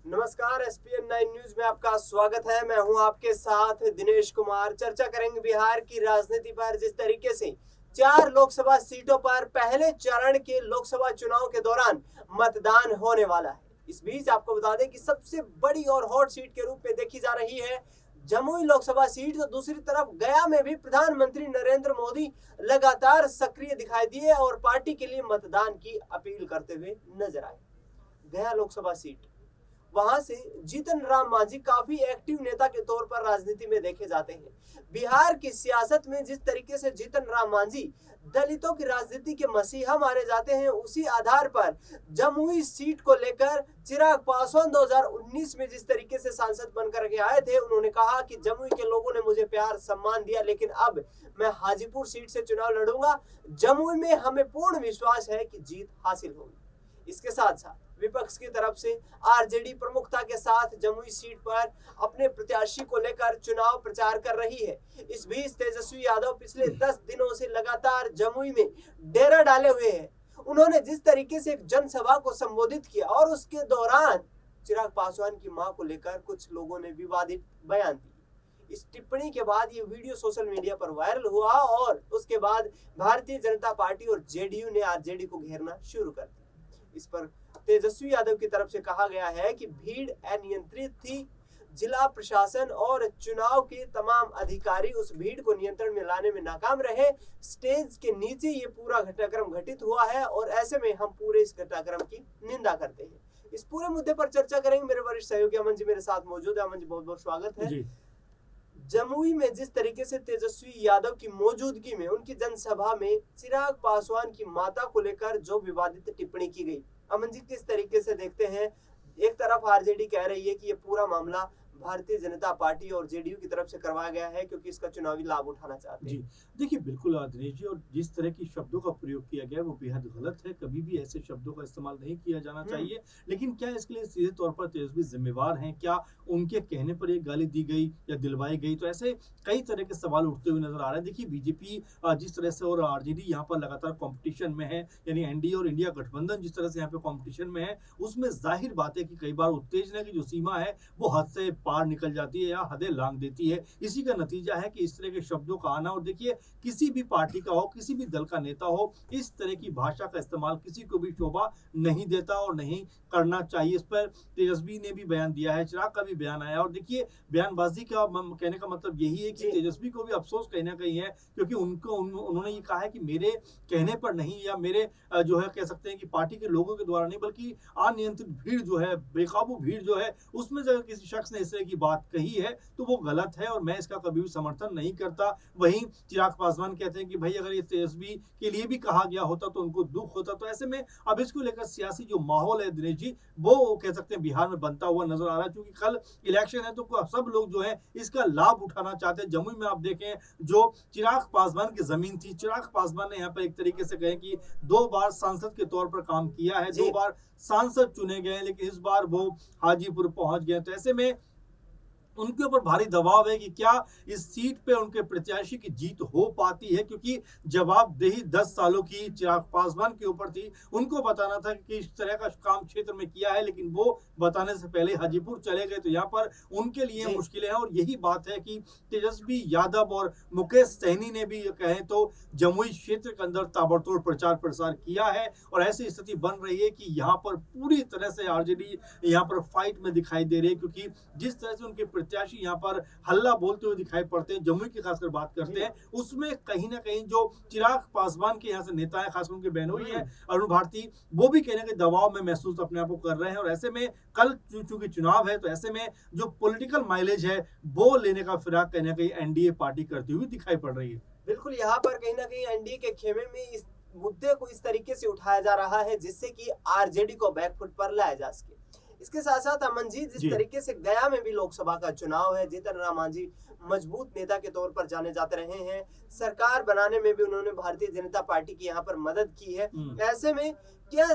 नमस्कार, ESPN 9 news में आपका स्वागत है। मैं हूं आपके साथ दिनेश कुमार। चर्चा करेंगे बिहार की राजनीति पर। जिस तरीके से 4 लोकसभा सीटों पर पहले चरण के लोकसभा चुनाव के दौरान मतदान होने वाला है। इस बीच आपको बता दें कि सबसे बड़ी और हॉट सीट के रूप में देखी जा रही है जमुई लोकसभा सीट। तो दूसरी तरफ गया में भी प्रधानमंत्री नरेंद्र मोदी लगातार सक्रिय दिखाई दिए और पार्टी के लिए मतदान की अपील करते हुए नजर आए। गया लोकसभा सीट, वहां से जीतन राम मांझी काफी एक्टिव नेता के तौर पर राजनीति में देखे जाते हैं। बिहार की सियासत में जिस तरीके से जीतन राम मांझी दलितों की राजनीति के मसीहा माने जाते हैं, उसी आधार पर जमुई सीट को लेकर चिराग पासवान 2019 में जिस तरीके से सांसद बनकर के आए थे, उन्होंने कहा कि जमुई के लोगों ने मुझे प्यार सम्मान दिया, लेकिन अब मैं हाजीपुर सीट से चुनाव लड़ूंगा। जमुई में हमें पूर्ण विश्वास है कि जीत हासिल होगी। इसके साथ साथ विपक्ष की तरफ से आरजेडी प्रमुखता के साथ जमुई सीट पर अपने प्रत्याशी को लेकर चुनाव प्रचार कर रही है। इस बीच तेजस्वी यादव पिछले 10 दिनों से लगातार जमुई में डेरा डाले हुए हैं। उन्होंने जिस तरीके से एक जनसभा को संबोधित किया और उसके दौरान चिराग पासवान की मां को लेकर कुछ लोगों ने विवादित बयान दिए। इस टिप्पणी के बाद ये वीडियो सोशल मीडिया पर वायरल हुआ और उसके बाद भारतीय जनता पार्टी और जेडीयू ने आरजेडी को घेरना शुरू कर दिया। इस पर तेजस्वी यादव की तरफ से कहा गया है कि भीड़ अनियंत्रित थी। जिला प्रशासन और चुनाव के तमाम अधिकारी उस भीड़ को नियंत्रण में लाने में नाकाम रहे। स्टेज के नीचे ये पूरा घटनाक्रम घटित हुआ है और ऐसे में हम पूरे इस घटनाक्रम की निंदा करते हैं। इस पूरे मुद्दे पर चर्चा करेंगे। मेरे वरिष्ठ सहयोगी अमन जी मेरे साथ मौजूद है। अमन जी, बहुत बहुत स्वागत है। जमुई में जिस तरीके से तेजस्वी यादव की मौजूदगी में उनकी जनसभा में चिराग पासवान की माता को लेकर जो विवादित टिप्पणी की गई, अमन जी किस तरीके से देखते हैं? एक तरफ आरजेडी कह रही है कि ये पूरा मामला भारतीय जनता पार्टी और जेडीयू की तरफ से करवाया गया है क्योंकि इसका चुनावी लाभ उठाना चाहते हैं। देखिए बिल्कुल दिनेश जी, और जिस तरह की शब्दों का प्रयोग किया गया है वो बेहद गलत है। कभी भी ऐसे शब्दों का इस्तेमाल नहीं किया जाना चाहिए। लेकिन क्या इसके लिए सीधे तौर पर तेजस्वी जिम्मेवार हैं? क्या उनके कहने पर एक गाली दी गई या दिलवाई गई? तो ऐसे कई तरह के सवाल उठते हुए नजर आ रहे हैं। देखिए बीजेपी जिस तरह से और आरजेडी यहाँ पर लगातार कॉम्पिटिशन में है, यानी एनडीए और इंडिया गठबंधन जिस तरह से यहाँ पे कॉम्पिटिशन में है, उसमें जाहिर बात है कि कई बार उत्तेजना की जो सीमा है वो हद से पार निकल जाती है या हदें लांघ देती है। इसी का नतीजा है कि इस तरह के शब्दों का आना। और देखिए किसी भी पार्टी का हो, किसी भी दल का नेता हो, इस तरह की भाषा का इस्तेमाल किसी को भी शोभा नहीं देता और नहीं करना चाहिए। इस पर तेजस्वी ने भी बयान दिया है, चिराग का भी बयान आया। और देखिए बयानबाजी का कहने का मतलब यही है कि तेजस्वी को भी अफसोस कहीं ना कहीं है, क्योंकि उन्होंने ये कहा है कि मेरे कहने पर नहीं या मेरे जो है कह सकते हैं कि पार्टी के लोगों के द्वारा नहीं, बल्कि अनियंत्रित भीड़ जो है, बेकाबू भीड़ जो है, उसमें अगर किसी शख्स ने इस तरह की बात कही है तो वो गलत है और मैं इसका कभी भी समर्थन नहीं करता। वहीं चिराग पासवान कहते हैं कि भाई अगर ये तेजस्वी के लिए भी कहा गया होता तो उनको दुख होता। तो ऐसे में अब इसको लेकर सियासी जो माहौल है दिनेश जी, वो कह सकते हैं बिहार में बनता हुआ नजर आ रहा है, क्योंकि कल इलेक्शन है तो सब लोग जो है इसका लाभ उठाना चाहते हैं। जमुई में आप देखें जो चिराग पासवान की जमीन थी, चिराग पासवान ने यहाँ पर एक तरीके से कहें कि 2 बार सांसद के तौर पर काम किया है, 2 बार सांसद चुने गए, लेकिन इस बार वो हाजीपुर पहुंच गए। तो ऐसे में उनके ऊपर भारी दबाव है कि क्या इस सीट पे उनके प्रत्याशी की जीत हो पाती है, क्योंकि जवाबदेही 10 सालों की चिराग पासवान के ऊपर थी। उनको बताना था कि इस तरह का काम क्षेत्र में किया है, लेकिन वो बताने से पहले हाजीपुर चले गए। तो यहाँ पर उनके लिए मुश्किलें हैं। और यही बात है कि तेजस्वी यादव और मुकेश सहनी ने भी कहें तो जमुई क्षेत्र के अंदर ताबड़तोड़ प्रचार प्रसार किया है। और ऐसी स्थिति बन रही है कि यहाँ पर पूरी तरह से आरजेडी यहाँ पर फाइट में दिखाई दे रही है, क्योंकि जिस तरह से उनके प्रत्याशी यहाँ पर हल्ला बोलते हुए दिखाई पड़ते हैं, जमुई की खासकर बात करते हैं, उसमें कहीं ना कहीं जो चिराग पासवान के यहाँ से नेता है, खासकर उनके बहनोई है अरुण भारती, वो भी कहने के दबाव में महसूस अपने आप को कर रहे हैं। और ऐसे में कल चूंकि चुनाव है, तो ऐसे में जो पॉलिटिकल माइलेज है वो लेने का फिराक कहीं ना कहीं एनडीए पार्टी करती हुई दिखाई पड़ रही है। बिल्कुल, यहाँ पर कहीं ना कहीं एनडीए के खेमे में इस मुद्दे को इस तरीके से उठाया जा रहा है जिससे कि आरजेडी को बैकफुट पर लाया जा सके। इसके साथ साथ अमन जी, जिस तरीके से गया में भी लोकसभा का चुनाव है, जीतन राम मांझी मजबूत नेता के तौर पर जाने जाते रहे हैं। सरकार बनाने में भी उन्होंने भारतीय जनता पार्टी की यहाँ पर मदद की है। ऐसे में क्या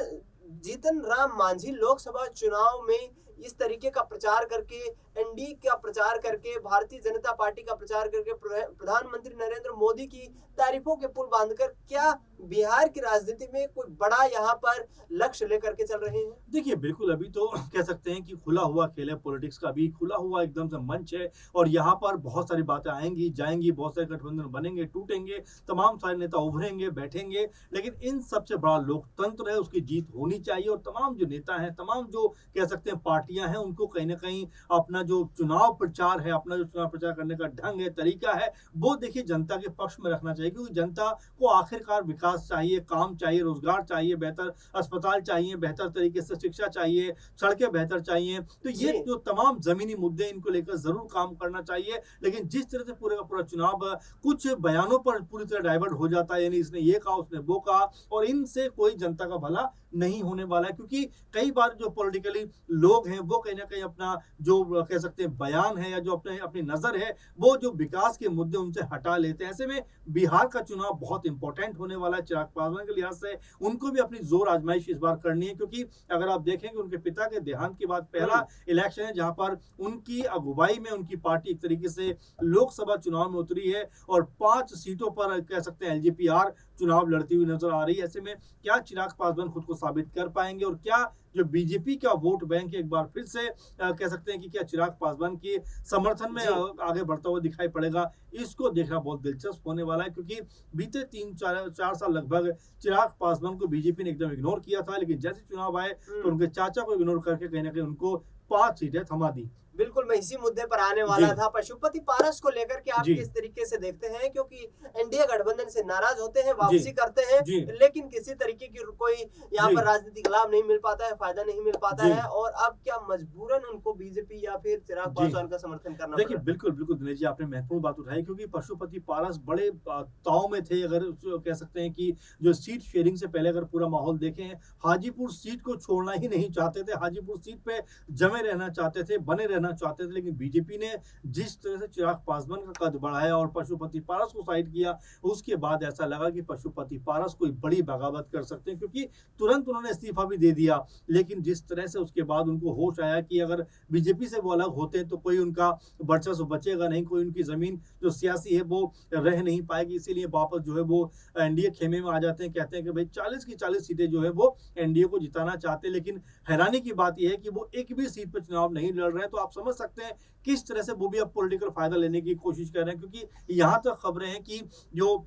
जीतन राम मांझी लोकसभा चुनाव में इस तरीके का प्रचार करके, एनडीए का प्रचार करके, भारतीय जनता पार्टी का प्रचार करके, प्रधानमंत्री नरेंद्र मोदी की तारीफों के पुल बांधकर क्या बिहार की राजनीति में कोई बड़ा यहाँ पर लक्ष्य लेकर के चल रहे हैं? देखिए, बिल्कुल अभी तो कह सकते हैं कि खुला हुआ खेल है पॉलिटिक्स का, भी खुला हुआ एकदम से मंच है और यहाँ पर बहुत सारी बातें आएँगी, जाएँगी, बहुत सारे गठबंधन बनेंगे, टूटेंगे, तमाम सारे नेता उभरेंगे, बैठेंगे, लेकिन इन सबसे बड़ा लोकतंत्र है, उसकी जीत होनी चाहिए और तमाम जो नेता हैं, तमाम जो कह सकते हैं पार्टियाँ हैं, उनको कहीं न कहीं अपना जो चुनाव प्रचार है, अपना जो चुनाव प्रचार करने का ढंग है, तरीका है, वो देखिए जनता के पक्ष में रखना चाहिए क्योंकि जनता को आखिरकार विकास चाहिए, काम चाहिए, रोज़गार चाहिए, बेहतर अस्पताल चाहिए, बेहतर तरीके से शिक्षा चाहिए, सड़कें बेहतर चाहिए। तो ये जी। जो तमाम ज़मीनी मुद्दे हैं, इनको लेकर ज़रूर काम करना चाहिए। लेकिन जिस तरह से पूरे का पूरा चुनाव कुछ बयानों पर पूरी तरह डाइवर्ट हो जाता है, यानी इसने ये कहा, उसने वो कहा और इनसे कोई जनता का भला नहीं होने वाला है क्योंकि कई बार जो पॉलिटिकली लोग हैं, वो कहीं न कहीं अपना जो कह सकते हैं बयान है या जो अपनी नज़र है, वो जो विकास के मुद्दे उनसे हटा लेते हैं। ऐसे में बिहार का चुनाव बहुत इम्पोर्टेंट होने वाला है चिराग पासवान के लिहाज से। उनको भी अपनी ज़ोर आज़माइश इस बार करनी है क्योंकि अगर आप देखेंगे उनके पिता के देहांत के बाद पहला इलेक्शन है जहाँ पर उनकी अगुवाई में उनकी पार्टी एक तरीके से लोकसभा चुनाव में उतरी है और 5 सीटों पर कह सकते हैं एलजेपीआर चुनाव लड़ती हुई नजर आ रही है। ऐसे में क्या चिराग पासवान खुद को साबित कर पाएंगे और क्या जो बीजेपी का वोट बैंक एक बार फिर से कह सकते हैं कि क्या चिराग पासवान के समर्थन में आगे बढ़ता हुआ दिखाई पड़ेगा, इसको देखना बहुत दिलचस्प होने वाला है क्योंकि बीते 3-4 साल लगभग चिराग पासवान को बीजेपी ने एकदम इग्नोर किया था, लेकिन जैसे चुनाव आए तो उनके चाचा को इग्नोर करके कहीं ना कहीं उनको 5 सीटें थमा दी। बिल्कुल, मैं इसी मुद्दे पर आने वाला था। पशुपति पारस को लेकर के आप जी। किस तरीके से देखते हैं? क्योंकि एनडीए गठबंधन से नाराज होते हैं, जी। वापसी करते हैं, जी। लेकिन किसी तरीके की कोई यहाँ जी। पर राजनीतिक लाभ नहीं मिल पाता है, फायदा नहीं मिल पाता जी। है और अब क्या मजबूरन उनको बीजेपी या फिर चिराग जी। पासवान का समर्थन करना पड़ देखिए, रहा है? बिल्कुल, बिल्कुल दिनेश जी आपने महत्वपूर्ण बात उठाई क्योंकि पशुपति पारस बड़े ताव में थे अगर जो कह सकते हैं कि जो सीट शेयरिंग से पहले अगर पूरा माहौल देखें, हाजीपुर सीट को छोड़ना ही नहीं चाहते थे, हाजीपुर सीट पे जमे रहना चाहते थे, बने रहना चाहते थे, लेकिन बीजेपी ने जिस तरह से चिराग पासवान का कद बढ़ाया और पशुपति पारस को साइड किया, उसके बाद ऐसा लगा कि पशुपति पारस कोई बड़ी बगावत कर सकते हैं क्योंकि तुरंत उन्होंने इस्तीफा भी दे दिया। लेकिन जिस तरह से उसके बाद उनको होश आया कि अगर बीजेपी से वो अलग होते हैं तो कोई उनका वर्चस्व बचेगा नहीं, कोई उनकी ज़मीन जो सियासी है वो रह नहीं पाएगी, इसीलिए वापस जो है वो एनडीए खेमे में आ जाते हैं। कहते हैं कि भाई 40 की 40 सीटें जो है वो एनडीए को जिताना चाहते हैं, लेकिन हैरानी की बात यह है कि वो एक भी सीट पर चुनाव नहीं लड़ रहे हैं। तो आप समझ सकते हैं किस तरह से वो भी अब पॉलिटिकल फायदा लेने की कोशिश कर रहे हैं क्योंकि यहाँ तक खबरें हैं कि जो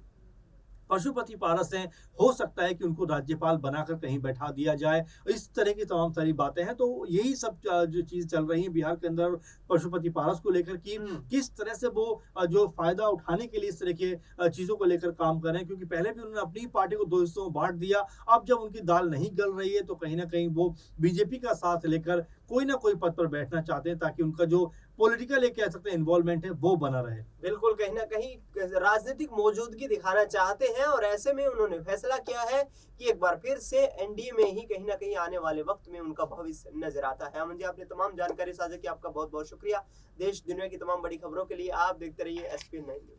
पशुपति पारस हैं, हो सकता है कि उनको राज्यपाल बनाकर कहीं बैठा दिया जाए। इस तरह की तमाम सारी बातें हैं, तो यही सब जो चीज़ चल रही है बिहार के अंदर पशुपति पारस को लेकर कि किस तरह से वो जो फ़ायदा उठाने के लिए इस तरह के चीज़ों को लेकर काम कर रहे हैं क्योंकि पहले भी उन्होंने अपनी पार्टी को 2 हिस्सों में बाँट दिया। अब जब उनकी दाल नहीं गल रही है, तो कहीं न कहीं वो बीजेपी का साथ लेकर कोई ना कोई पद पर बैठना चाहते हैं ताकि उनका जो पॉलिटिकल एक कह सकते हैं इन्वॉल्वमेंट है, वो बना रहे। बिल्कुल, कहीं न कहीं राजनीतिक मौजूदगी दिखाना चाहते हैं और ऐसे में उन्होंने फैसला किया है कि एक बार फिर से एनडीए में ही कहीं न कहीं आने वाले वक्त में उनका भविष्य नज़र आता है। अमन जी, आपने तमाम जानकारी साझा की, आपका बहुत-बहुत शुक्रिया। देश दुनिया की तमाम बड़ी खबरों के लिए आप देखते रहिए एसपी 9 न्यूज़।